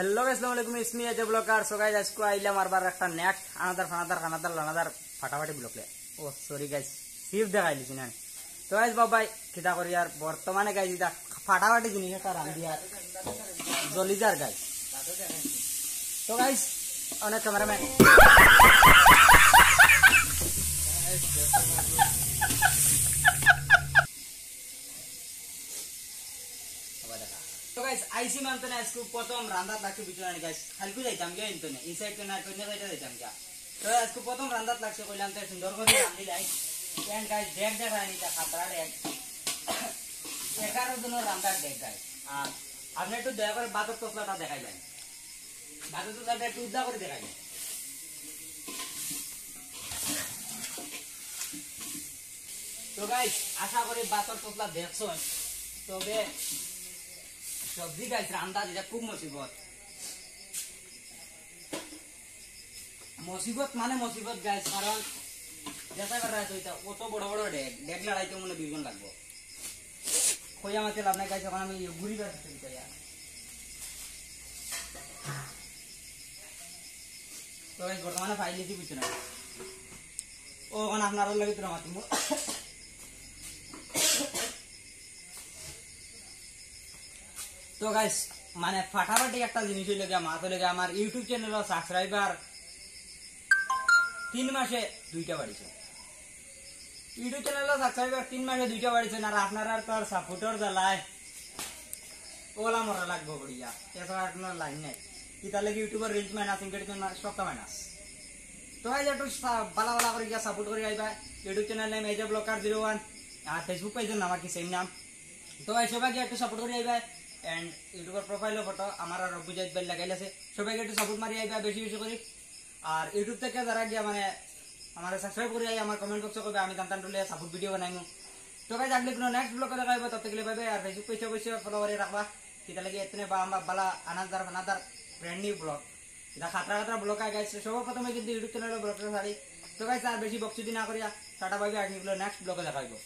Hello guys, अस्सलाम वालेकुम। इसमें अजय ब्लॉगर। सो गाइस, आज को आइला मारबार একটা নেক্সট আনাদার ফাটাফাটি ব্লক লে। ও সরি গাইস, সিফ দেখাই দিছি না। তো গাইস বাবাই কিটা করি আর বর্তমানে গাইস এটা ফাটাফাটি জিনিস একটা রান্ধি আর জলিজার গাইস। তো গাইস অনেক ক্যামেরাম্যান तो गाइस आईसी मानते ना इसको प्रथम रांधा लागছে বিচুনানি গাইস খালকু যাইতাম গে ইনতনে এই সাইড কে না কইনা যাইতা যাইতাম গে। তো इसको प्रथम রান্ধাত লাগছে কইলাম তে সুন্দর করে রান্ধি লাই এন্ড গাইস দেখ দেখানি তা খাতরা দেখ 11 জন রান্ধার দেখ গাইস। আর আপনি একটু দয়া করে বাতর তসলাটা দেখাই দেন, বাতর তসলাটা একটু উদ্দা করে দেখাই দেন। তো গাইস আশা করি বাতর তসলা দেখছো। তবে সবজি গাইস রান্না যেটা খুব মুসিবত মানে মুসিবত গাইস, কারণ যেটা করে রাখতে হইতা অত বড় বড় ডেক লড়াইতে মনে 2 জন লাগবো। কইয়া মাতে লাভ নাই গাইস, এখন আমি ঘুরি বেড়াতে চাই। তো গাইস বর্তমানে ফাইলিছি বুঝছো না ও এখন আপনার লাগে তোরা মাতিম। তো গাইস মানে ফাটাফাটি একটা জিনিস হইল গিয়া মাছ হইল গিয়া আমার ইউটিউব চ্যানেল সাবস্ক্রাইবার 3 মাসে 2টা বাড়িছে। ইউটিউব চ্যানেল সাবস্ক্রাইবার 3 মাসে 2টা বাড়িছে। আর আপনারা তো সাপোর্টার জ্বালায় ওলা মরা লাগবো বড়িয়া, এছাড়া আপনার লাইন নাই। ইতালে ইউটিউবের রিলস মাইনাস ইনকেট সবটা মাইনাস। তো গাইস একটু বালা বালা করে গিয়া সাপোর্ট করে আইবা। ইউটিউব চ্যানেল নেম এজে ব্লগার 01 আর ফেসবুক পেজের নাম কি সেম নাম। তো গাইস সবাই গিয়া একটু সাপোর্ট করে আইবা। এন্ড ইউটিউবের প্রোফাইলও ফটো আমার আর রব্বু জাহিদ ভাই লাগাইল আছে। সবাইকে একটু সাপোর্ট মারি আইবা বেশি বেশি করি। আর ইউটিউব থেকে যারা গিয়া মানে আমার সাবস্ক্রাইব করে আই আমার কমেন্ট বক্সে কইবে আমি টান টুলে সাপোর্ট ভিডিও বানাইমু। তো গাইস আগলে কোনো নেক্সট ব্লগে দেখাইবো, তত থেকে পাবে। আর ফেসবুক পেজে অবশ্যই ফলো করে রাখবা। কিটা লাগি এতনে বালা আনাদার ব্র্যান্ড নিউ ব্লগ এটা খাতরা ব্লগ আই গাইস। সর্বপ্রথমে কিন্তু ইউটিউব চ্যানেলে ব্লগটা ছাড়ি। তো গাইস আর বেশি বকচুদি না করিয়া টাটা বাই বাই, আগলে নেক্সট ব্লগে দেখাইবো।